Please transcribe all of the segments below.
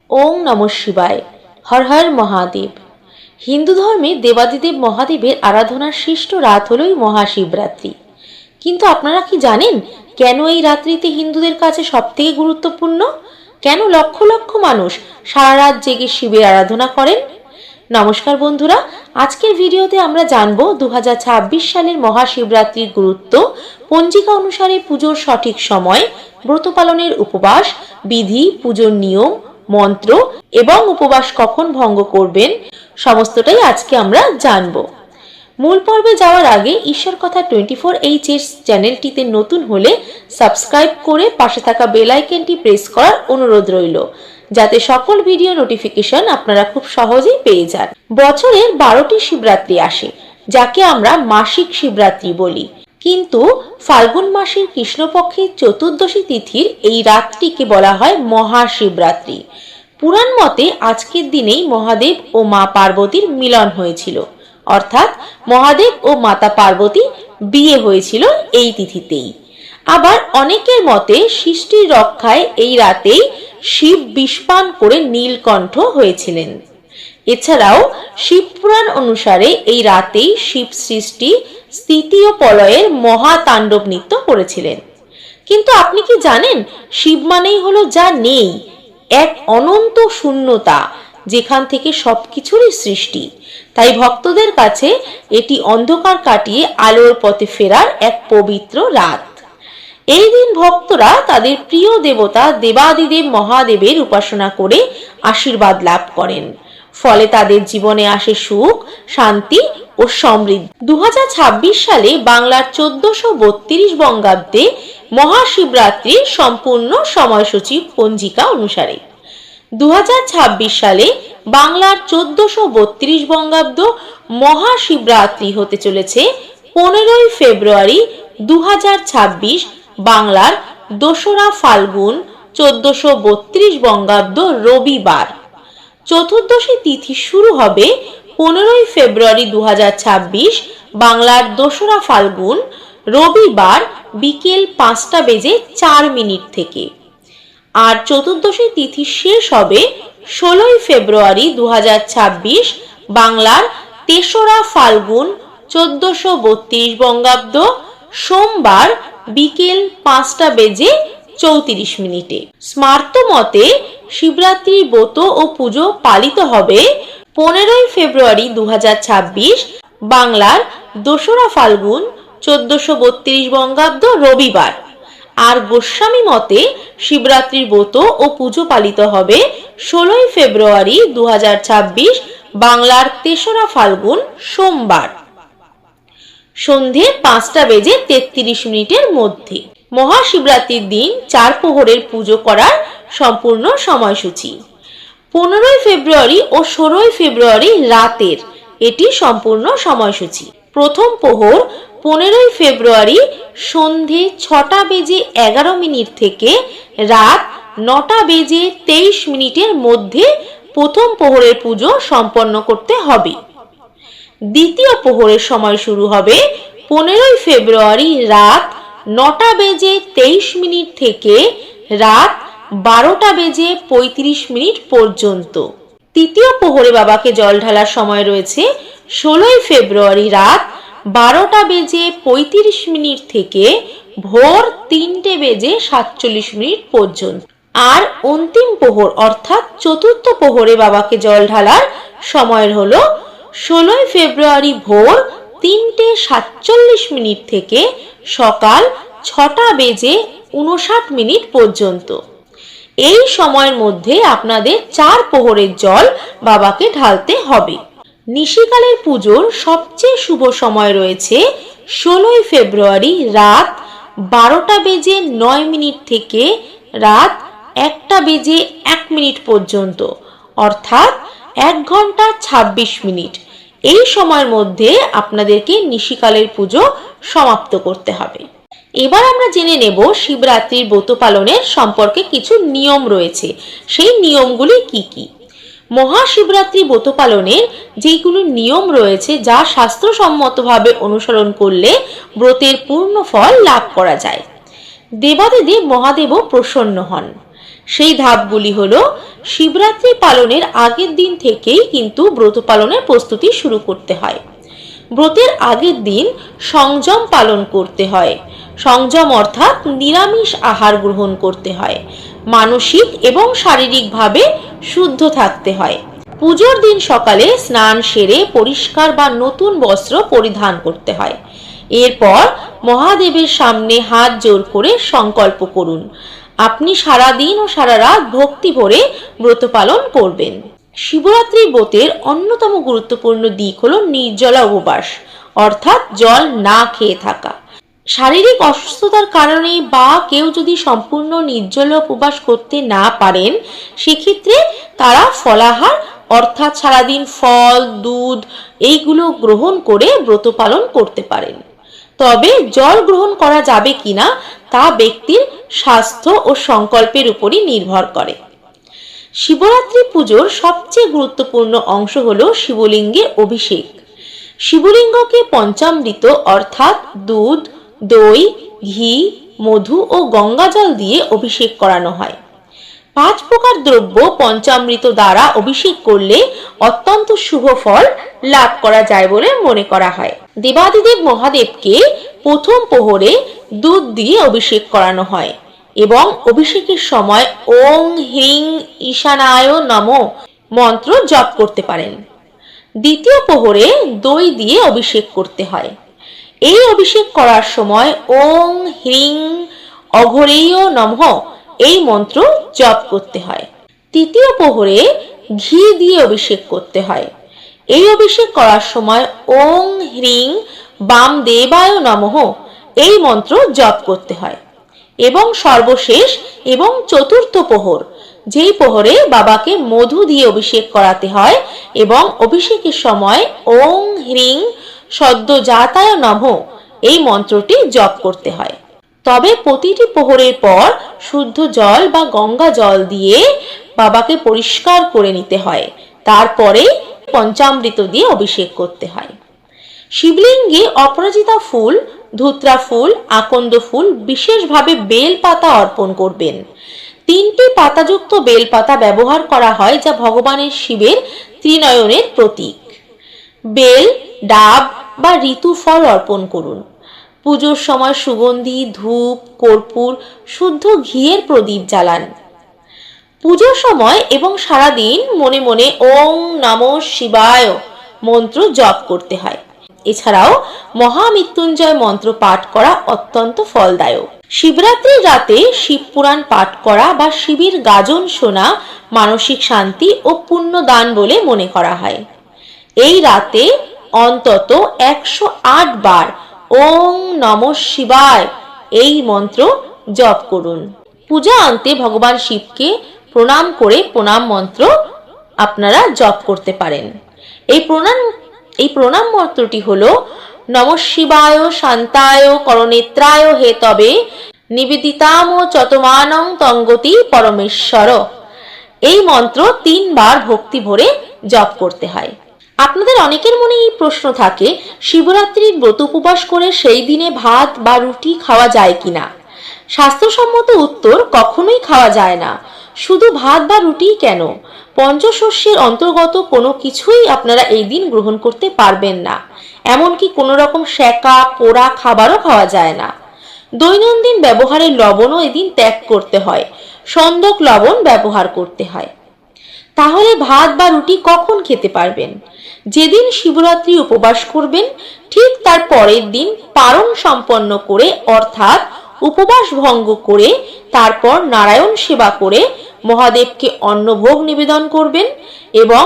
ওং নমঃ শিবায়। হর হর মহাদেব। হিন্দু ধর্মে দেবাদিদেব মহাদেবের আরাধনার শ্রেষ্ঠ রাত হলোই মহাশিবরাত্রি। কিন্তু আপনারা কি জানেন কেন এই রাত্রিতে হিন্দুদের কাছে সবথেকে গুরুত্বপূর্ণ? কেন লক্ষ লক্ষ মানুষ সারা রাত জেগে শিবের আরাধনা করেন? নমস্কার বন্ধুরা, আজকের ভিডিওতে আমরা জানবো 2026 সালের মহাশিবরাত্রির গুরুত্ব, পঞ্জিকা অনুসারে পুজোর সঠিক সময়, ব্রত পালনের উপবাস বিধি, পুজোর নিয়ম, মন্ত্র এবং উপবাস কখন ভঙ্গ করবেন, সমস্তটাই আজকে আমরা জানবো। মূল পর্বে যাওয়ার আগে ঈশ্বর কথা 24H চ্যানেলটিতে নতুন হলে সাবস্ক্রাইব করে পাশে থাকা বেল আইকনটি প্রেস করার অনুরোধ রইল, যাতে সকল ভিডিও নোটিফিকেশন আপনারা খুব সহজেই পেয়ে যান। বছরের 12টি শিবরাত্রি আসে, যাকে আমরা মাসিক শিবরাত্রি বলি। কিন্তু ফাল্গুন মাসের কৃষ্ণপক্ষের চতুর্দশী তিথির এই রাতটিকে বলা হয় মহাশিবরাত্রি। পুরাণ মতে আজকের দিনেই মহাদেব ও মা পার্বতীর মিলন হয়েছিল, অর্থাৎ মহাদেব ও মাতা পার্বতী বিয়ে হয়েছিল এই তিথিতেই। আবার অনেকের মতে সৃষ্টির রক্ষায় এই রাতেই শিব বিষপান করে নীলকণ্ঠ হয়েছিলেন। এছাড়াও শিবপুরাণ অনুসারে এই রাতেই শিব সৃষ্টি, স্থিতি ও প্রলয়ের মহাতাণ্ডব নৃত্য করেছিলেন। কিন্তু আপনি কি জানেন, শিব মানেই হলো যা নেই, এক অনন্ত শূন্যতা, যেখান থেকে সবকিছুরই সৃষ্টি। তাই ভক্তদের কাছে এটি অন্ধকার কাটিয়ে আলোর পথে ফেরার এক পবিত্র রাত। এই দিন ভক্তরা তাদের প্রিয় দেবতা দেবাদিদেব মহাদেবের উপাসনা করে আশীর্বাদ লাভ করেন। ফলে তাদের জীবনে আসে সুখ, শান্তি ও সমৃদ্ধি। 2026 সালে বাংলার 1432 বঙ্গাব্দে মহাশিবরাত্রির সম্পূর্ণ সময়সূচি পঞ্জিকা অনুসারে। 2026 সালে বাংলার 1432 বঙ্গাব্দ মহাশিবরাত্রি হতে চলেছে 15 ফেব্রুয়ারি 2026, বাংলার 2রা ফাল্গুন 1432 বঙ্গাব্দ রবিবার। চতুর্দশী তিথি শুরু হবে 15 ফেব্রুয়ারি 2026, বাংলার 2রা ফাল্গুন রবিবার বিকেল 5:04 থেকে। আর চতুর্দশী তিথি শেষ হবে 16 ফেব্রুয়ারি 2026, বাংলার 3রা ফাল্গুন 1432 বঙ্গাব্দ সোমবার বিকেল 5:34। স্মার্ত মতে শিবরাত্রির ব্রত ও পুজো পালিত হবে 15 ফেব্রুয়ারি 2026, বাংলার 2রা ফাল্গুন 1432 বঙ্গাব্দ রবিবার। আর গোস্বামী মতে শিবরাত্রির ব্রত ও পুজো পালিত হবে 16 ফেব্রুয়ারি 2026, বাংলার 3রা ফাল্গুন সোমবার সন্ধে 5:33 মধ্যে। মহাশিবরাত্রির দিন 4 প্রহরের পুজো করার সম্পূর্ণ সময়সূচি। 15 ফেব্রুয়ারি ও 16 ফেব্রুয়ারি রাতের এটি সম্পূর্ণ সময়সূচি। প্রথম প্রহর 15 ফেব্রুয়ারি সন্ধে 6:11 থেকে রাত 9:23 মধ্যে প্রথম প্রহরের পুজো সম্পন্ন করতে হবে। দ্বিতীয় প্রহরের সময় শুরু হবে 15 ফেব্রুয়ারি রাত 9:23 থেকে রাত 12:35 পর্যন্ত। তৃতীয় প্রহরে বাবাকে জল ঢালার সময় রয়েছে 16 ফেব্রুয়ারি রাত 12:35 থেকে ভোর 3:47 পর্যন্ত। আর অন্তিম প্রহর অর্থাৎ চতুর্থ প্রহরে বাবাকে জল ঢালার সময় হলো 16 ফেব্রুয়ারি ভোর 3:47 থেকে সকাল 6:59 পর্যন্ত। এই সময়ের মধ্যে আপনাদের 4 প্রহরের জল বাবাকে ঢালতে হবে। নিশিকালের পুজোর সবচেয়ে শুভ সময় রয়েছে 16 ফেব্রুয়ারি রাত 12:09 থেকে রাত 1:01 পর্যন্ত, অর্থাৎ 1 ঘন্টা 26 মিনিট। এই সময়ের মধ্যে আপনাদেরকে নিশিকালের পুজো সমাপ্ত করতে হবে। এবার আমরা জেনে নেব শিবরাত্রির ব্রত পালনের সম্পর্কে কিছু নিয়ম রয়েছে। সেই নিয়মগুলি কি কি? মহাশিবরাত্রি ব্রত পালনের যেগুলো নিয়ম রয়েছে, যা শাস্ত্রসম্মতভাবে অনুসরণ করলে ব্রতের পূর্ণ ফল লাভ করা যায়। দেবাদিদেব মহাদেবও প্রসন্ন হন। সেই ধাপগুলি হলো শিবরাত্রি পালনের আগের দিন থেকেই কিন্তু ব্রত পালনের প্রস্তুতি শুরু করতে হয়। ব্রতের আগের দিন সংযম পালন করতে হয়। সংযম অর্থাৎ নিরামিষ আহার গ্রহণ করতে হয়। মানসিক এবং শারীরিকভাবে শুদ্ধ থাকতে হয়। পুজোর দিন সকালে স্নান সেরে পরিষ্কার বা নতুন বস্ত্র পরিধান করতে হয়। এরপর মহাদেবের সামনে হাত জোড় করে সংকল্প করুন আপনি সারা দিন ও সারা রাত ভক্তি ভরে ব্রত পালন করবেন। শিবরাত্রি ব্রতের অন্যতম গুরুত্বপূর্ণ দিক হলো নির্জলা উপবাস, অর্থাৎ জল না খেয়ে থাকা। শারীরিক অসুস্থতার কারণে বা কেউ যদি সম্পূর্ণ নির্জলা উপবাস করতে না পারেন, সেক্ষেত্রে তারা ফলাহার অর্থাৎ সারাদিন ফল, দুধ এইগুলো গ্রহণ করে ব্রত পালন করতে পারেন। তবে জল গ্রহণ করা যাবে কিনা তা ব্যক্তির স্বাস্থ্য ও সংকল্পের উপরই নির্ভর করে। শিবরাত্রি পুজোর সবচেয়ে গুরুত্বপূর্ণ অংশ হলো শিবলিঙ্গের অভিষেক। শিবলিঙ্গকে পঞ্চামৃত অর্থাৎ দুধ, দই, ঘি, মধু ও গঙ্গা জল দিয়ে অভিষেক করানো হয়। 5 প্রকার দ্রব্য পঞ্চামৃত দ্বারা অভিষেক করলে অত্যন্ত শুভ ফল লাভ করা যায় বলে মনে করা হয়। দেবাদিদেব মহাদেবকে প্রথম প্রহরে দুধ দিয়ে অভিষেক করানো হয় এবং অভিষেকের সময় ওং হ্রিং ঈশানায় নমঃ মন্ত্র জপ করতে পারেন। দ্বিতীয় প্রহরে দই দিয়ে অভিষেক করতে হয়। এই অভিষেক করার সময় ওং হ্রিং অঘোরেয় নমঃ এই মন্ত্র জপ করতে হয়। তৃতীয় প্রহরে ঘি দিয়ে অভিষেক করতে হয়। এই অভিষেক করার সময় ওং হ্রিং বামদেবায় নমঃ এই মন্ত্র জপ করতে হয়। এবং সর্বশেষ এবং চতুর্থ প্রহর, যেই প্রহরে বাবাকে মধু দিয়ে অভিষেক করাতে হয় এবং অভিষেকের সময় ওং হ্রিং সদ্যজাতায় নমঃ এই মন্ত্রটি জপ করতে হয়। তবে প্রতিটি প্রহরের পর শুদ্ধ জল বা গঙ্গা জল দিয়ে বাবাকে পরিষ্কার করে নিতে হয়। তারপরে পঞ্চামৃত দিয়ে অভিষেক করতে হয়। শিবলিঙ্গে অপরাজিতা ফুল, ধুত্রা ফুল, আকন্দ ফুল, বিশেষভাবে বেল পাতা অর্পণ করবেন। 3টি পাতাযুক্ত বেল পাতা ব্যবহার করা হয় যা ভগবানের শিবের ত্রিনয়নের প্রতীক। বেল, ডাব বা ঋতু ফল অর্পণ করুন। পুজোর সময় সুগন্ধি, ধূপ, কর্পূর, শুদ্ধ ঘিয়ের প্রদীপ জ্বালান। পুজোর সময় এবং সারাদিন মনে মনে ওং নমঃ শিবায় মন্ত্র জপ করতে হয়। এছাড়াও মহামৃত্যুঞ্জয় মন্ত্র পাঠ করা অত্যন্ত ফলদায়ক। শিবরাত্রির রাতে শিব পুরাণ পাঠ করা বা শিবের গাজন শোনা মানসিক শান্তি ও পুণ্য দান বলে মনে করা হয়। এই রাতে অন্তত 108 বার ওং নমঃ শিবায় এই মন্ত্র জপ করুন। পূজা অন্তে ভগবান শিবকে প্রণাম করে প্রণাম মন্ত্র আপনারা জপ করতে পারেন। এই প্রণাম মন্ত্রটি হলো নমঃ শিবায় শান্তায় করনেত্রায় হে তবে নিবেদিতাম চতমানং তঙ্গতি পরমেশ্বর। এই মন্ত্র 3 বার ভক্তি ভরে জপ করতে হয়। আপনাদের অনেকের মনে এই প্রশ্ন থাকে, শিবরাত্রির ব্রত উপবাস করে সেই দিনে ভাত বা রুটি খাওয়া যায় কিনা? স্বাস্থ্যসম্মত উত্তর, কখনোই খাওয়া যায় না। শুধু ভাত বা রুটি কেন, পঞ্চশস্যের অন্তর্গত কোনো কিছুই আপনারা এই দিন গ্রহণ করতে পারবেন না। এমনকি কোনো রকম সেকা পোড়া খাবারও খাওয়া যায় না। দৈনন্দিন ব্যবহারের লবণও এদিন ত্যাগ করতে হয়। সন্দক লবণ ব্যবহার করতে হয়। তাহলে ভাত বা রুটি কখন খেতে পারবেন? যেদিন শিবরাত্রি উপবাস করবেন ঠিক তার পরের দিন পারণ সম্পন্ন করে অর্থাৎ উপবাস ভঙ্গ করে তারপর নারায়ণ সেবা করে মহাদেবকে অন্নভোগ নিবেদন করবেন এবং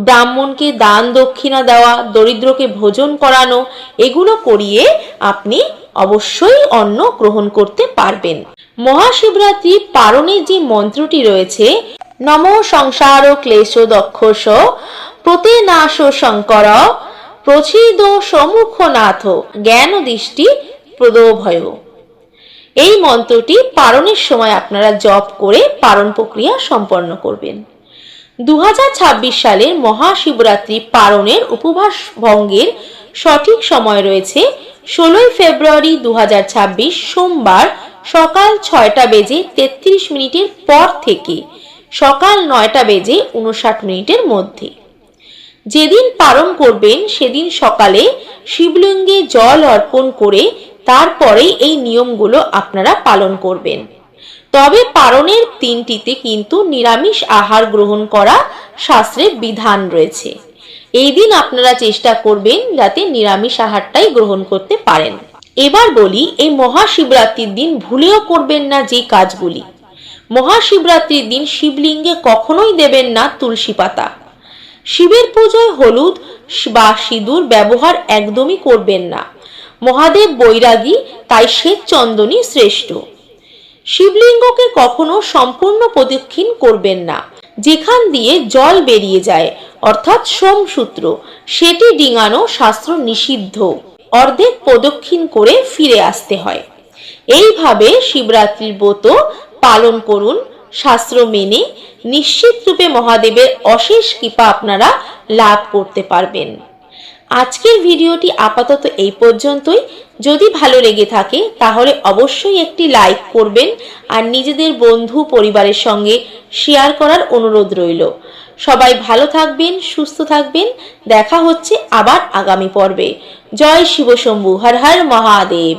ব্রাহ্মণকে দান দক্ষিণা দেওয়া, দরিদ্রকে ভোজন করানো এগুলো করিয়ে আপনি অবশ্যই অন্ন গ্রহণ করতে পারবেন। মহাশিবরাত্রি পারণের যে মন্ত্রটি রয়েছে নমো সংসার ক্লেশ দক্ষস প্রতেনাশ শঙ্কর প্রছিদ সম্মুখনাথ জ্ঞান দৃষ্টি প্রদোভয়, এই মন্ত্রটি পারণের সময় আপনারা জপ করে পারণ প্রক্রিয়া সম্পন্ন করবেন। 2026 সালের মহাশিবরাত্রি পারণের উপবাস ভঙ্গের সঠিক সময় রয়েছে 16 ফেব্রুয়ারি 2026 সোমবার সকাল 6টা বেজে 33 মিনিটের পর থেকে সকাল 9টা বেজে 59 মিনিটের মধ্যে। যেদিন পারণ করবেন সেদিন সকালে শিবলিঙ্গে জল অর্পণ করে তারপরেই এই নিয়মগুলো আপনারা পালন করবেন। তবে পারণের দিনটিতে কিন্তু নিরামিষ আহার গ্রহণ করা শাস্ত্রে বিধান রয়েছে। এই দিন আপনারা চেষ্টা করবেন যাতে নিরামিষ আহারটাই গ্রহণ করতে পারেন। এবার বলি, এই মহাশিবরাত্রির দিন ভুলেও করবেন না যে কাজগুলি। মহাশিবরাত্রির দিন শিবলিঙ্গে কখনোই দেবেন না তুলসী পাতা। শিবের পুজোয় হলুদ বা সিঁদুর ব্যবহার একদমই করবেন না। মহাদেব বৈরাগী, তাই শ্বেত চন্দনই শ্রেষ্ঠ। শিবলিঙ্গকে কখনো সম্পূর্ণ প্রদক্ষিণ করবেন না। যেখান দিয়ে জল বেরিয়ে যায় অর্থাৎ সোমসূত্র, সেটি ডিঙানো শাস্ত্র নিষিদ্ধ। অর্ধেক প্রদক্ষিণ করে ফিরে আসতে হয়। এইভাবে শিবরাত্রির ব্রত পালন করুন শাস্ত্র মেনে। নিশ্চিত রূপে মহাদেবের অশেষ কৃপা আপনারা লাভ করতে পারবেন। আজকের ভিডিওটি আপাতত এই পর্যন্তই। যদি ভালো লেগে থাকে তাহলে অবশ্যই একটি লাইক করবেন আর নিজেদের বন্ধু পরিবারের সঙ্গে শেয়ার করার অনুরোধ রইল। সবাই ভালো থাকবেন, সুস্থ থাকবেন। দেখা হচ্ছে আবার আগামী পর্বে। জয় শিব শম্ভু, হর হর মহাদেব।